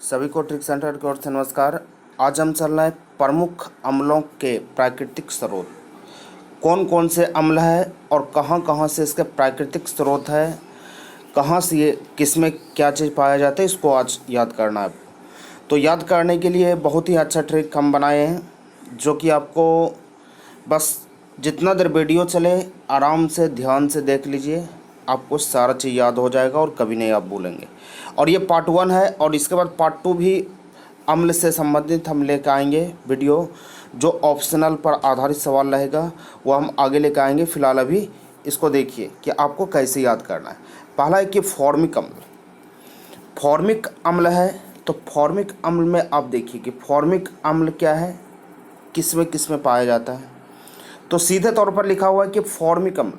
सभी को trick centre की ओर से नमस्कार। आज हम चल रहे हैं प्रमुख अम्लों के प्राकृतिक स्रोत। कौन कौन से अम्ल है और कहाँ कहाँ से इसके प्राकृतिक स्रोत है, कहाँ से ये किसमें क्या चीज़ पाया जाता है, इसको आज याद करना है। तो याद करने के लिए बहुत ही अच्छा ट्रिक हम बनाए हैं, जो कि आपको बस जितना देर वीडियो चले आराम से ध्यान से देख लीजिए, आपको सारा चीज़ याद हो जाएगा और कभी नहीं आप भूलेंगे। और ये पार्ट 1 है और इसके बाद पार्ट 2 भी अम्ल से संबंधित हम लेकर आएंगे वीडियो, जो ऑप्शनल पर आधारित सवाल रहेगा वो हम आगे लेकर आएंगे। फिलहाल अभी इसको देखिए कि आपको कैसे याद करना है। पहला है कि फॉर्मिक अम्ल। फॉर्मिक अम्ल है तो फॉर्मिक अम्ल में आप देखिए कि फॉर्मिक अम्ल क्या है, किस में पाया जाता है। तो सीधे तौर पर लिखा हुआ है कि फॉर्मिक अम्ल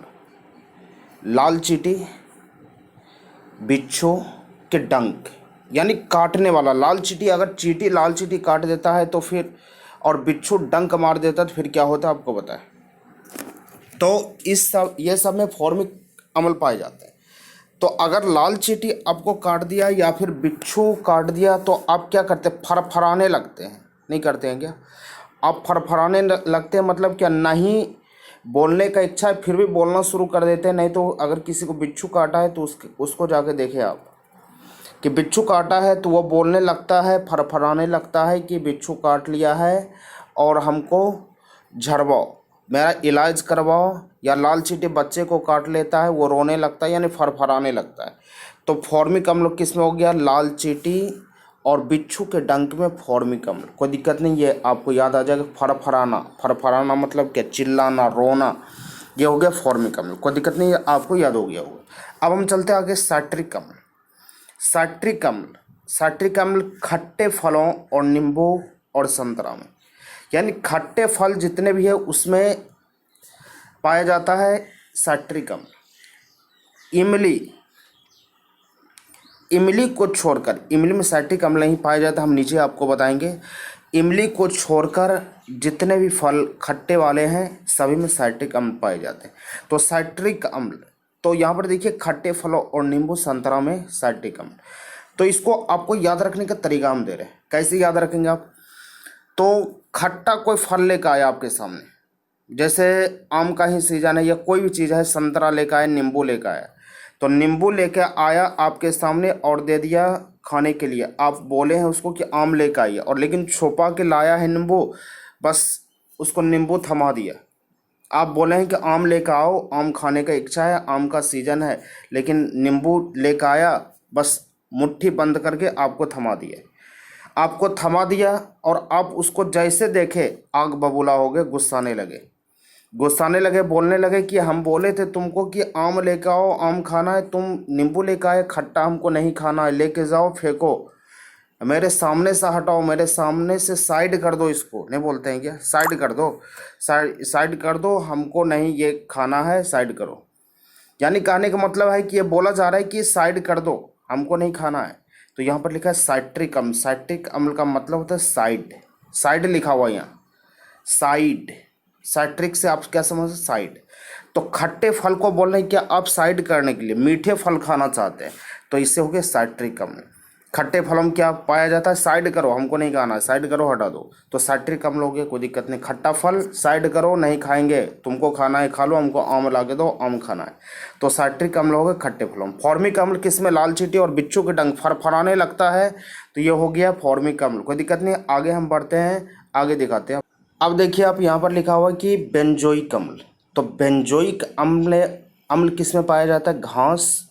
लाल चींटी, बिच्छू के डंक, यानी काटने वाला। लाल चींटी, अगर चींटी लाल चींटी काट देता है तो फिर, और बिच्छू डंक मार देता है तो फिर क्या होता है आपको पता है। तो ये सब में फॉर्मिक अम्ल पाए जाते हैं। तो अगर लाल चींटी आपको काट दिया या फिर बिच्छू काट दिया तो आप क्या करते हैं, फरफराने लगते हैं। नहीं करते हैं क्या आप? फरफराने लगते हैं मतलब क्या, नहीं बोलने का इच्छा है फिर भी बोलना शुरू कर देते हैं। नहीं तो अगर किसी को बिच्छू काटा है तो उसको जाके देखें आप कि बिच्छू काटा है तो वो बोलने लगता है, फरफराने लगता है कि बिच्छू काट लिया है और हमको झड़वाओ, मेरा इलाज करवाओ। या लाल चींटी बच्चे को काट लेता है, वो रोने लगता है यानी फरफराने लगता है। तो फॉर्मिक अम्ल किस में हो गया? लाल चींटी और बिच्छू के डंक में फॉर्मिक अम्ल। कोई दिक्कत नहीं, ये आपको याद आ जाएगा। फरफराना, फरफराना मतलब क्या? चिल्लाना, रोना, ये हो गया फॉर्मिक अम्ल। कोई दिक्कत नहीं, आपको याद हो गया होगा। अब हम चलते हैं आगे साइट्रिक अम्ल। साइट्रिक अम्ल, साइट्रिक अम्ल खट्टे फलों और नींबू और संतरा में, यानी खट्टे फल जितने भी है उसमें पाया जाता है साइट्रिक अम्ल। इमली को छोड़कर, इमली में साइट्रिक अम्ल नहीं पाया जाता, हम नीचे आपको बताएंगे। इमली को छोड़कर जितने भी फल खट्टे वाले हैं सभी में साइट्रिक अम्ल पाए जाते हैं। तो साइट्रिक अम्ल, तो यहाँ पर देखिए खट्टे फलों और नींबू संतरा में साइट्रिक अम्ल। तो इसको आपको याद रखने का तरीका हम दे रहे हैं। कैसे याद रखेंगे आप? तो खट्टा कोई फल लेकर आया आपके सामने, जैसे आम का ही सीजन है या कोई भी चीज़ है, संतरा लेकर आया, नींबू लेकर आया। तो नींबू लेकर आया आपके सामने और दे दिया खाने के लिए। आप बोले हैं उसको कि आम लेकर आइए, और लेकिन छुपा के लाया है नींबू, बस उसको नींबू थमा दिया। आप बोले हैं कि आम लेकर आओ, आम खाने का इच्छा है, आम का सीजन है, लेकिन नींबू लेकर आया, बस मुट्ठी बंद करके आपको थमा दिया। आपको थमा दिया और आप उसको जैसे देखे आग बबूला हो गए, गुस्साने लगे, बोलने लगे कि हम बोले थे तुमको कि आम लेकर आओ, आम खाना है, तुम नींबू लेकर आए, खट्टा हमको नहीं खाना है, लेके जाओ, फेंको, मेरे सामने से हटाओ, मेरे सामने से साइड कर दो। इसको नहीं बोलते हैं क्या? साइड कर दो, साइड कर दो, हमको नहीं ये खाना है, साइड करो। यानी कहने का मतलब है कि ये बोला जा रहा है कि साइड कर दो, हमको नहीं खाना है। तो यहाँ पर लिखा है साइट्रिक अम्ल। साइट्रिक अम्ल का मतलब होता है साइड, साइड लिखा हुआ है यहाँ, साइड। साइट्रिक से आप क्या समझते? साइड। तो खट्टे फल को बोल रहे हैं क्या आप साइड करने के लिए, मीठे फल खाना चाहते हैं, तो इससे हो गया साइट्रिक अम्ल। खट्टे फलों में क्या पाया जाता है? साइड करो, हमको नहीं खाना है, साइड करो, हटा दो। तो साइट्रिक अम्ल हो गया, कोई दिक्कत नहीं। खट्टा फल साइड करो, नहीं खाएंगे, तुमको खाना है खा लो, हमको आम ला के दो, आम खाना है। तो साइट्रिक अम्ल हो गया खट्टे फलों में। फॉर्मिक अम्ल किसमें? लाल चींटी और बिच्छू के डंक फरफराने लगता है, तो ये हो गया फॉर्मिक अम्ल। कोई दिक्कत नहीं, आगे हम बढ़ते हैं, आगे दिखाते हैं। अब देखिए आप यहाँ पर लिखा हुआ है कि बेंजोइक अम्ल। तो बेंजोइक अम्ल किस में पाया जाता है? घास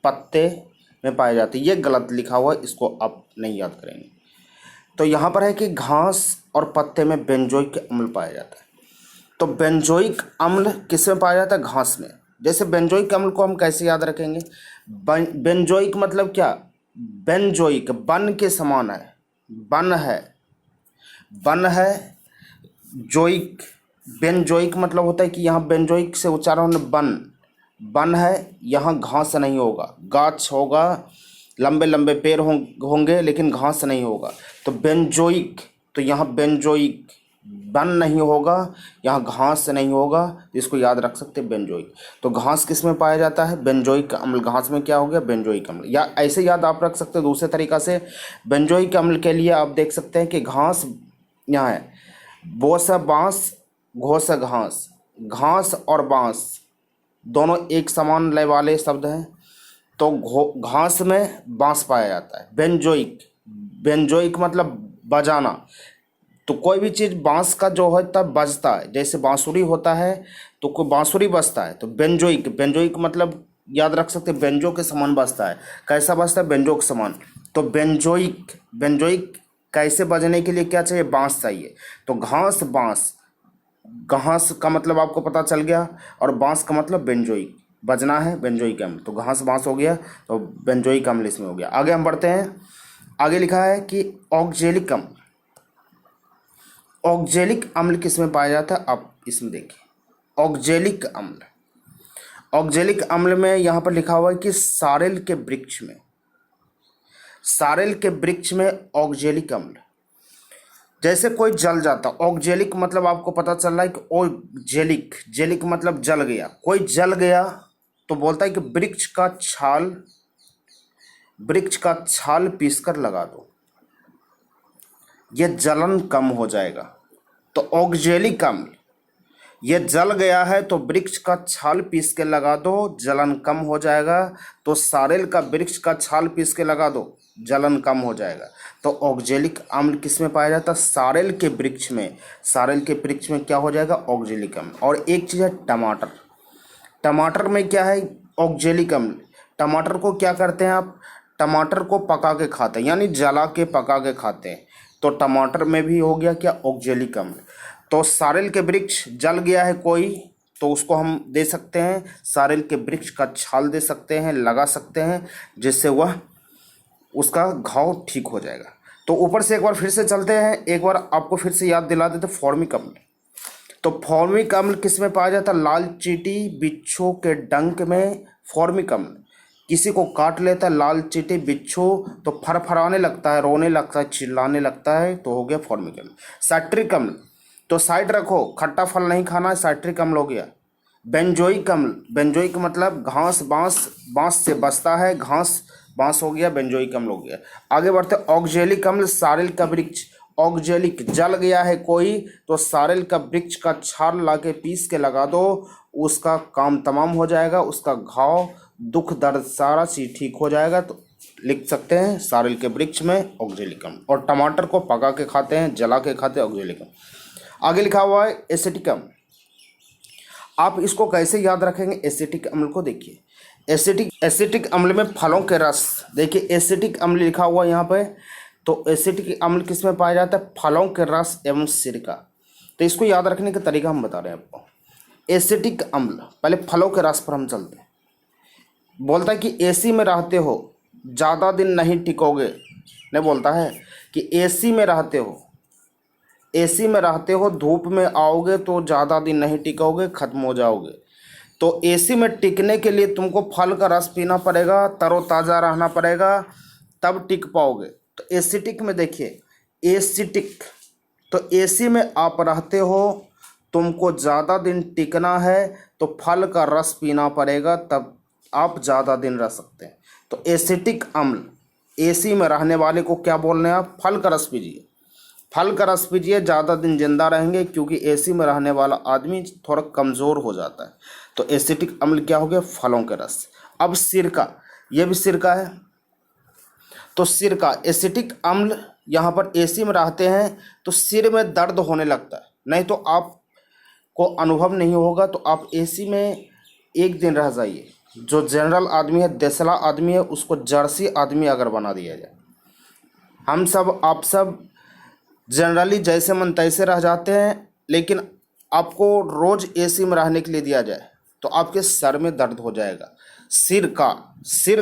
पत्ते में पाया जाता है। ये गलत लिखा हुआ है, इसको आप नहीं याद करेंगे। तो यहाँ पर है कि घास और पत्ते में बेंजोइक अम्ल पाया जाता है। तो बेंजोइक अम्ल किस में पाया जाता है? घास में। जैसे बेंजोइक अम्ल को हम कैसे याद रखेंगे? बेंजोइक मतलब क्या? बेंजोइक बन के समान है, बन है। जोइक, बेंजोइक मतलब होता है कि यहाँ बेंजोइक से उच्चारण बन है, यहाँ घास नहीं होगा, गाछ होगा, लंबे लंबे पेड़ होंगे लेकिन घास नहीं होगा। तो बेंजोइक, तो यहाँ बेंजोइक वन नहीं होगा, यहाँ घास नहीं होगा, इसको याद रख सकते हैं बेंजोइक। तो घास किस में पाया जाता है? बेंजोइक अम्ल। घास में क्या हो गया? बेंजोइक अम्ल। या ऐसे याद आप रख सकते हैं दूसरे तरीका से, बेंजोइक अम्ल के लिए आप देख सकते हैं कि घास यहाँ है, बोस बांस, घोस घास। घास और बांस दोनों एक समान लय वाले शब्द हैं, तो घास में बांस पाया जाता है। बेंजोइक, बेंजोइक मतलब बजाना। तो कोई भी चीज़ बांस का जो होता है बजता है, जैसे बांसुरी होता है तो कोई बांसुरी बजता है, तो बेंजोइक, बेंजोइक मतलब याद रख सकते हैं बेंजो के समान बजता है। कैसा बजता है? बेंजो के समान। तो बेंजोइक, बेंजोइक कैसे बजने के लिए क्या चाहिए? बांस चाहिए। तो घास बांस, घास का मतलब आपको पता चल गया, और बांस का मतलब बेंजोइक, बजना है बेंजोइक अम्ल। तो घास बांस हो गया, तो बेंजोइक अम्ल इसमें हो गया। आगे हम बढ़ते हैं। आगे लिखा है कि ऑक्जेलिक अम्ल। ऑक्जेलिक अम्ल किस में पाया जाता है? आप इसमें देखिए, ऑक्जेलिक अम्ल। ऑक्जेलिक अम्ल में यहाँ पर लिखा हुआ है कि सारेल के वृक्ष में, सारेल के वृक्ष में ऑक्जेलिक अम्ल। जैसे कोई जल जाता, ऑक्जेलिक मतलब आपको पता चल रहा है कि ओ जेलिक, जेलिक मतलब जल गया। कोई जल गया तो बोलता है कि वृक्ष का छाल, वृक्ष का छाल पीसकर लगा दो, ये जलन कम हो जाएगा। तो ऑक्जेलिक अम्ल, ये जल गया है तो वृक्ष का छाल पीस के लगा दो, जलन कम हो जाएगा। तो सारेल का वृक्ष का छाल पीस के लगा दो, जलन कम हो जाएगा। तो ऑक्जेलिक अम्ल किस में पाया जाता है? सारेल के वृक्ष में। सारेल के वृक्ष में क्या हो जाएगा? ऑक्जेलिक अम्ल। और एक चीज़ है टमाटर। टमाटर में क्या है? ऑक्जेलिक अम्ल। टमाटर को क्या करते हैं आप? टमाटर को पका के खाते हैं, यानी जला के पका के खाते हैं। तो टमाटर में भी हो गया क्या? ऑक्जेलिक अम्ल। तो सारेल के वृक्ष जल गया है कोई, तो उसको हम दे सकते हैं, सारेल के वृक्ष का छाल दे सकते हैं, लगा सकते हैं, जिससे वह उसका घाव ठीक हो जाएगा। तो ऊपर से एक बार फिर से चलते हैं, एक बार आपको फिर से याद दिला देते फॉर्मिक अम्ल। तो फॉर्मिक अम्ल किस में पाया जाता है? लाल चींटी बिच्छू के डंक में फॉर्मिक अम्ल। किसी को काट लेता है लाल चींटी बिच्छू, तो फरफराने लगता है, रोने लगता है, चिल्लाने लगता है, तो हो गया फॉर्मिक अम्ल। साइट्रिक अम्ल, तो साइड रखो, खट्टा फल नहीं खाना है, साइट्रिक अम्ल हो गया। बेंजोइक अम्ल, बेंजोइक मतलब घास बांस, बांस से बसता है, घास बांस हो गया, बेंजोइक अम्ल हो गया। आगे बढ़ते, ऑक्जेलिक अम्ल, सारेल का वृक्ष। ऑक्जेलिक, जल गया है कोई तो सारेल का वृक्ष का छाल ला के पीस के लगा दो, उसका काम तमाम हो जाएगा, उसका घाव, दुख दर्द सारा चीज ठीक हो जाएगा। तो लिख सकते हैं सारेल के वृक्ष में ऑक्जेलिक अम्ल। और टमाटर को पका के खाते हैं, जला के खाते हैं, ऑक्जेलिक अम्ल। आगे लिखा हुआ है एसिटिक अम्ल। आप इसको कैसे याद रखेंगे? एसिटिक अम्ल को देखिए, एसिटिक अम्ल में फलों के रस, देखिए एसिटिक अम्ल लिखा हुआ यहाँ पे। तो एसिटिक अम्ल किस में पाया जाता है? फलों के रस एवं सिरका। तो इसको याद रखने का तरीका हम बता रहे हैं आपको। एसिटिक अम्ल, पहले फलों के रस पर हम चलते हैं। बोलता है कि एसी में रहते हो ज़्यादा दिन नहीं टिकोगे, नहीं बोलता है कि एसी में रहते हो, एसी में रहते हो, धूप में आओगे तो ज़्यादा दिन नहीं टिकोगे, खत्म हो जाओगे। तो एसी में टिकने के लिए तुमको फल का रस पीना पड़ेगा, तरोताज़ा रहना पड़ेगा, तब टिक पाओगे। तो एसिटिक में देखिए, एसिटिक, तो एसी में आप रहते हो, तुमको ज़्यादा दिन टिकना है, तो फल का रस पीना पड़ेगा, तब आप ज़्यादा दिन रह सकते हैं। तो एसिटिक अम्ल, एसी में रहने वाले को क्या बोल रहे हैं आप? फल का रस पीजिए, फल का रस पीजिए, ज़्यादा दिन जिंदा रहेंगे, क्योंकि एसी में रहने वाला आदमी थोड़ा कमज़ोर हो जाता है। तो एसिटिक अम्ल क्या हो गया? फलों के रस। अब सिरका, ये भी सिरका है। तो सिरका, एसिटिक अम्ल, यहाँ पर एसी में रहते हैं तो सिर में दर्द होने लगता है, नहीं तो आपको अनुभव नहीं होगा, तो आप एसी में एक दिन रह जाइए। जो जनरल आदमी है, देसला आदमी है, उसको जर्सी आदमी अगर बना दिया जाए, हम सब आप सब जनरली जैसे मन तैसे रह जाते हैं, लेकिन आपको रोज़ एसी में रहने के लिए दिया जाए तो आपके सर में दर्द हो जाएगा, सिर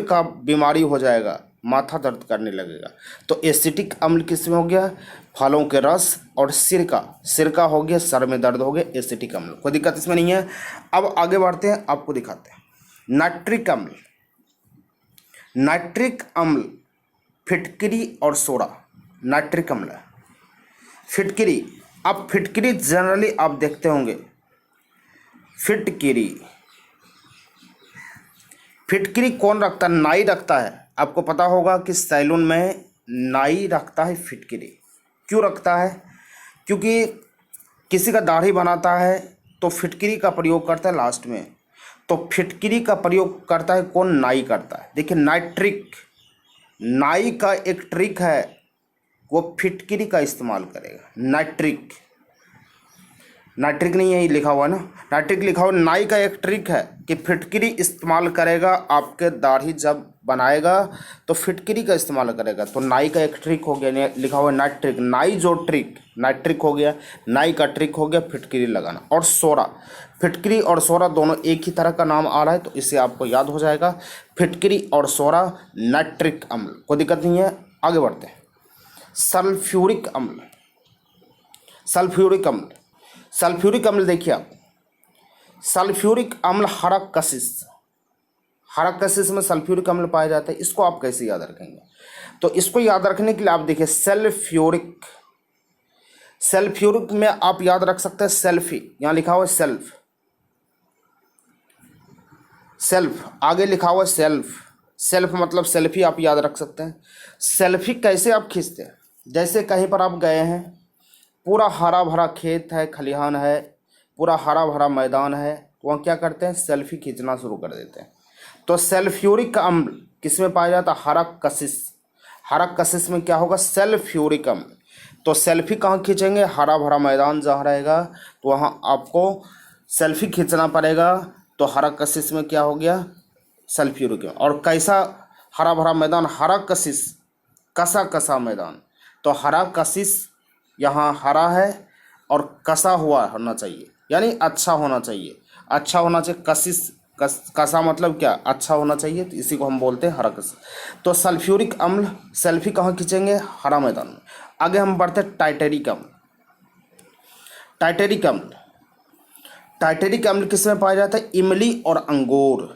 का बीमारी हो जाएगा, माथा दर्द करने लगेगा। तो एसिटिक अम्ल किस में हो गया? फलों के रस। और सिरका हो गया, सर में दर्द हो गया, एसिटिक अम्ल। कोई दिक्कत इसमें नहीं है। अब आगे बढ़ते हैं, आपको दिखाते हैं नाइट्रिक अम्ल। नाइट्रिक अम्ल फिटकरी और सोडा, नाइट्रिक अम्ल। फिटकरी, अब फिटकरी जनरली आप देखते होंगे, फिटकरी, फिटकरी कौन रखता है? नाई रखता है। आपको पता होगा कि सैलून में नाई रखता है फिटकरी। क्यों रखता है? क्योंकि किसी का दाढ़ी बनाता है तो फिटकरी का प्रयोग करता है लास्ट में। तो फिटकरी का प्रयोग करता है कौन? नाई करता है। देखिए नाई ट्रिक, नाई का एक ट्रिक है, वो फिटकरी का इस्तेमाल करेगा। नाइट्रिक, नाइट्रिक नहीं है लिखा हुआ ना, नाइट्रिक लिखा हुआ। नाई का एक ट्रिक है कि फिटकरी इस्तेमाल करेगा। आपके दाढ़ी जब बनाएगा तो फिटकरी का इस्तेमाल करेगा। तो नाई का एक ट्रिक हो गया, लिखा हुआ नाइट्रिक। नाई जो ट्रिक, नाइट्रिक हो गया, नाई का ट्रिक हो गया फिटकरी लगाना। और सोरा, फिटकरी और सोरा दोनों एक ही तरह का नाम आ रहा है, तो इससे आपको याद हो जाएगा। फिटकरी और सोरा नाइट्रिक अम्ल, कोई दिक्कत नहीं है। आगे बढ़ते हैं। सल्फ्यूरिक अम्ल, सल्फ्यूरिक अम्ल, सल्फ्यूरिक अम्ल देखिए आप, सल्फ्यूरिक अम्ल हरक कशिश, हरक कशिश में सल्फ्यूरिक अम्ल पाया जाता है। इसको आप कैसे याद रखेंगे? तो इसको याद रखने के लिए आप देखिए सल्फ्यूरिक, सल्फ्यूरिक में आप याद रख सकते हैं सेल्फी, यहाँ लिखा हुआ है सेल्फ, सेल्फ आगे लिखा हुआ है सेल्फ, सेल्फ मतलब सेल्फी आप याद रख सकते हैं। सेल्फी कैसे आप खींचते हैं? जैसे कहीं पर आप गए हैं, पूरा हरा भरा खेत है, खलिहान है, पूरा हरा भरा मैदान है, तो वहाँ क्या करते हैं? सेल्फी खींचना शुरू कर देते हैं। तो सल्फ्यूरिक अम्ल किस में पाया जाता है? हरक कशिश, हरक कशिश में क्या होगा? सल्फ्यूरिक अम्ल। तो सेल्फी कहाँ खींचेंगे? हरा भरा मैदान जहाँ रहेगा तो वहाँ आपको सेल्फी खींचना पड़ेगा। तो हरक कशिश में क्या हो गया? सल्फ्यूरिक। और कैसा हरा भरा मैदान? हरा कशिश, कसा कसा मैदान। तो हरा कशिश यहाँ हरा है और कसा हुआ होना चाहिए, यानी अच्छा होना चाहिए, अच्छा होना चाहिए। कशिश, कसा मतलब क्या? अच्छा होना चाहिए, तो इसी को हम बोलते हैं हरा कशिश। तो सल्फ्यूरिक अम्ल सेल्फी कहाँ खींचेंगे? हरा मैदान में। आगे हम बढ़ते हैं टाइटेरिक अम्ल, टाइटेरिक अम्ल, टाइटेरिक अम्ल किस में पाया जाता है? इमली और अंगूर।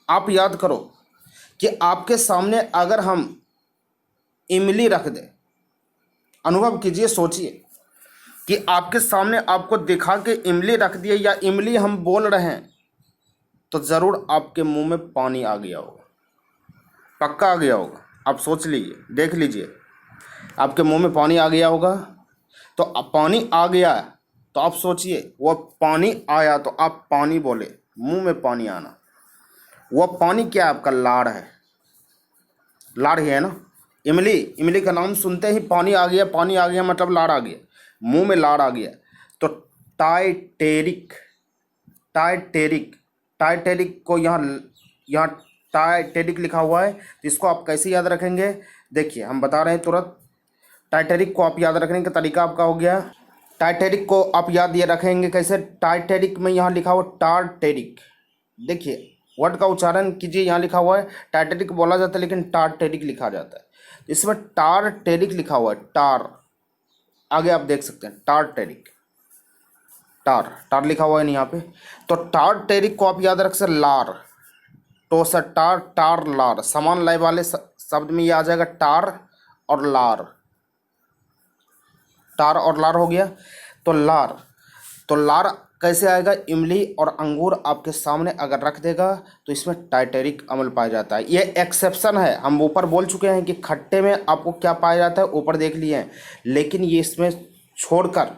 आप याद करो कि आपके सामने अगर हम इमली रख दें, अनुभव कीजिए, सोचिए कि आपके सामने आपको दिखा के इमली रख दिए या इमली हम बोल रहे हैं, तो ज़रूर आपके मुंह में पानी आ गया होगा, पक्का आ गया होगा। आप सोच लीजिए, देख लीजिए, आपके मुंह में पानी आ गया होगा। तो अब पानी आ गया तो आप सोचिए, वो पानी आया तो आप पानी बोले, मुंह में पानी आना, वो पानी क्या है? आपका लार है, लार ही है ना। इमली, इमली का नाम सुनते ही पानी आ गया, पानी आ गया मतलब लार आ गया, मुंह में लार आ गया। तो टाइटेरिक, टाइटेरिक, टाइटेरिक को यहाँ टाइटेरिक लिखा हुआ है, तो इसको आप कैसे याद रखेंगे? देखिए हम बता रहे हैं तुरंत। टाइटेरिक को आप याद रखने का तरीका आपका हो गया, टाइटेरिक को आप याद ये रखेंगे कैसे? टाइटेरिक में यहाँ लिखा हुआ टारटेरिक, देखिए वर्ड का उच्चारण कीजिए, यहाँ लिखा हुआ है टाइटेरिक बोला जाता है लेकिन टारटेरिक लिखा जाता है। इसमें टारटेरिक लिखा हुआ है, टार, आगे आप देख सकते हैं टारटेरिक, टार, टार लिखा हुआ है नहीं यहाँ पे। तो टारटेरिक को आप याद रख सकते लार, तो सर टार, टार लार, समान लय वाले शब्द में ये आ जाएगा टार और लार, टार और लार हो गया। तो लार, तो लार कैसे आएगा? इमली और अंगूर आपके सामने अगर रख देगा तो इसमें टाइटेरिक अम्ल पाया जाता है। ये एक्सेप्शन है, हम ऊपर बोल चुके हैं कि खट्टे में आपको क्या पाया जाता है, ऊपर देख लिए हैं, लेकिन ये इसमें छोड़कर,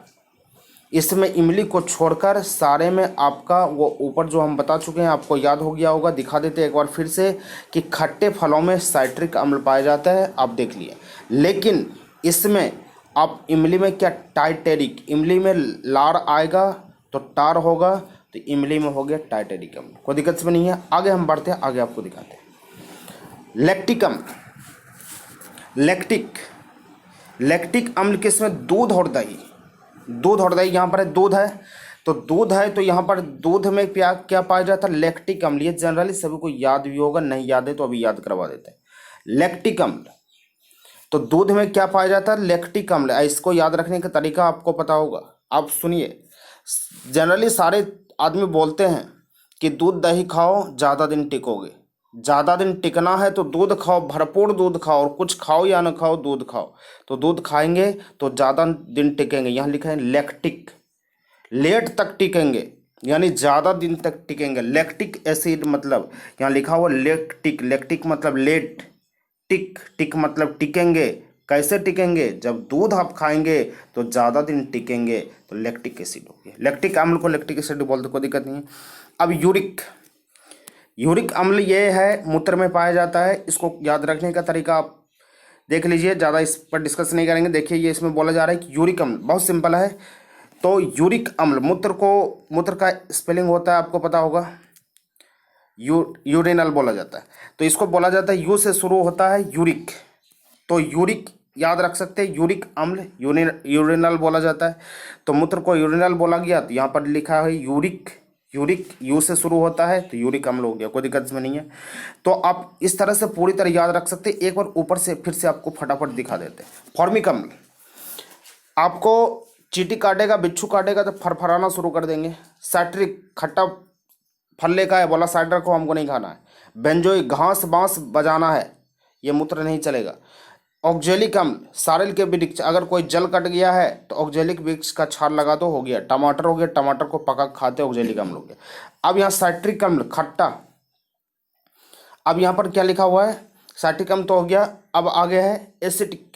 इसमें इमली को छोड़कर सारे में आपका वो ऊपर जो हम बता चुके हैं, आपको याद हो गया होगा। दिखा देते हैं एक बार फिर से कि खट्टे फलों में साइट्रिक अम्ल पाया जाता है, आप देख लिए। लेकिन इसमें आप इमली में क्या? टाइटेरिक, इमली में लार आएगा तो टार होगा, तो इमली में हो गया टाइटेरिक अम्ल, कोई दिक्कत इसमें नहीं है। आगे हम बढ़ते हैं, आगे आपको दिखाते हैं लैक्टिक अम्ल, लैक्टिक, लैक्टिक अम्ल किसमें? दूध और दही, दूध और दही, यहाँ पर है दूध है, तो दूध है तो यहाँ पर दूध में क्या क्या पाया जाता है? लैक्टिक अम्ल। ये जनरली सभी को याद भी होगा, नहीं याद है तो अभी याद करवा देते हैं। लैक्टिक अम्ल, तो दूध में क्या पाया जाता है? लैक्टिक अम्ल। इसको याद रखने का तरीका आपको पता होगा, आप सुनिए। जनरली सारे आदमी बोलते हैं कि दूध दही खाओ ज़्यादा दिन टिकोगे, ज़्यादा दिन टिकना है तो दूध खाओ, भरपूर दूध खाओ, और कुछ खाओ या ना खाओ दूध खाओ। तो दूध खाएंगे तो ज़्यादा दिन टिकेंगे। यहाँ लिखा है लैक्टिक, लेट तक टिकेंगे, यानी ज़्यादा दिन तक टिकेंगे। लैक्टिक एसिड मतलब यहाँ लिखा हुआ लैक्टिक, लैक्टिक मतलब लेट, टिक, टिक मतलब टिकेंगे। कैसे टिकेंगे? जब दूध आप खाएंगे तो ज़्यादा दिन टिकेंगे, तो लैक्टिक एसिड हो गया। लैक्टिक अम्ल को लैक्टिक एसिड बोलते, कोई दिक्कत नहीं है। अब यूरिक, यूरिक अम्ल ये है मूत्र में पाया जाता है। इसको याद रखने का तरीका आप देख लीजिए, ज़्यादा इस पर डिस्कस नहीं करेंगे। देखिए ये इसमें बोला जा रहा है कि यूरिक अम्ल बहुत सिंपल है। तो यूरिक अम्ल मूत्र का स्पेलिंग होता है, आपको पता होगा, यूरिनल बोला जाता है। तो इसको बोला जाता है, यू से शुरू होता है यूरिक। तो यूरिक याद रख सकते हैं, यूरिक अम्ल यूरिनल बोला जाता है। तो मूत्र को यूरिनल बोला गया, तो यहाँ पर लिखा है यूरिक, यूरिक यू से शुरू होता है तो यूरिक अम्ल हो गया, कोई दिक्कत इसमें नहीं है। तो आप इस तरह से पूरी तरह याद रख सकते हैं। एक बार ऊपर से फिर से आपको फटाफट दिखा देते हैं। फॉर्मिक अम्ल, आपको चींटी काटेगा, बिच्छू काटेगा तो फरफराना शुरू कर देंगे। साइट्रिक, खट्टा फल लेका है, बोला साइडर को हमको नहीं खाना है। बेंजोइक, घास बांस बजाना है, ये मूत्र नहीं चलेगा। ऑक्जेलिक अम्ल, सारेल के वृक्ष, अगर कोई जल कट गया है तो ऑक्जेलिक वृक्ष का छाल लगा दो, हो गया। टमाटर हो गया, टमाटर को पका खाते ऑक्जेलिक अम्ल हो गया। अब यहाँ साइट्रिक अम्ल, खट्टा। अब यहाँ पर क्या लिखा हुआ है? साइट्रिक अम्ल तो हो गया। अब आगे है एसिटिक,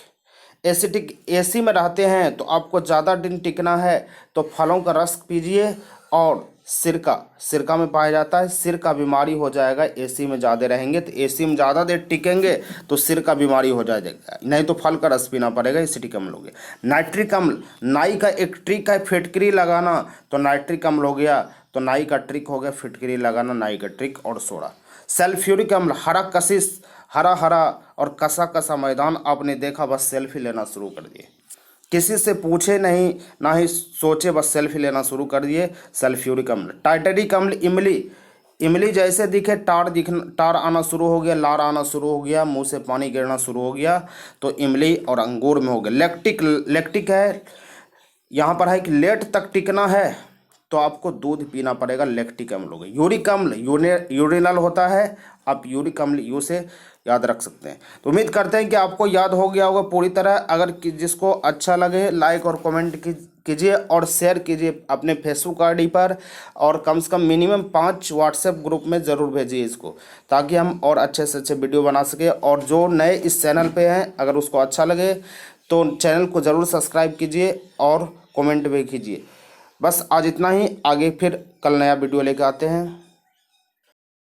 एसिटिक, एसी में रहते हैं तो आपको ज़्यादा दिन टिकना है तो फलों का रस पीजिए। और सिरका, सिरका में पाया जाता है, सिर का बीमारी हो जाएगा। एसी में ज़्यादा रहेंगे तो एसी में ज़्यादा देर टिकेंगे तो सिर का बीमारी हो जाएगा, नहीं तो फल का रस पीना पड़ेगा। एसिटिक अम्ल हो गया। नाइट्रिक अम्ल, नाई का एक ट्रिक है फिटकरी लगाना, तो नाइट्रिक अम्ल हो गया। तो नाई का ट्रिक हो गया फिटकरी लगाना, नाई का ट्रिक और सोडा। सल्फ्यूरिक अम्ल, हरा कशिश, हरा हरा और कसा कसा मैदान, आपने देखा बस सेल्फी लेना शुरू कर दिए, किसी से पूछे नहीं ना ही सोचे, बस सेल्फी लेना शुरू कर दिए। सल्फ्यूरिक अम्ल। टाइटेरिक अम्ल, इमली, इमली जैसे दिखे टार आना शुरू हो गया, लार आना शुरू हो गया, मुंह से पानी गिरना शुरू हो गया, तो इमली और अंगूर में हो गया। लैक्टिक, लैक्टिक है, यहाँ पर है कि लेट तक टिकना है तो आपको दूध पीना पड़ेगा, लैक्टिक अम्ल हो गया। यूरिक अम्ल यूरिनल होता है, आप यूरिक अम्ल यू से याद रख सकते हैं। तो उम्मीद करते हैं कि आपको याद हो गया होगा पूरी तरह। अगर जिसको अच्छा लगे लाइक और कमेंट कीजिए और शेयर कीजिए अपने फेसबुक आईडी पर, और कम से कम मिनिमम 5 व्हाट्सएप ग्रुप में ज़रूर भेजिए इसको, ताकि हम और अच्छे से अच्छे वीडियो बना सके। और जो नए इस चैनल पे हैं, अगर उसको अच्छा लगे तो चैनल को ज़रूर सब्सक्राइब कीजिए और कमेंट भी कीजिए। बस आज इतना ही, आगे फिर कल नया वीडियो लेकर आते हैं।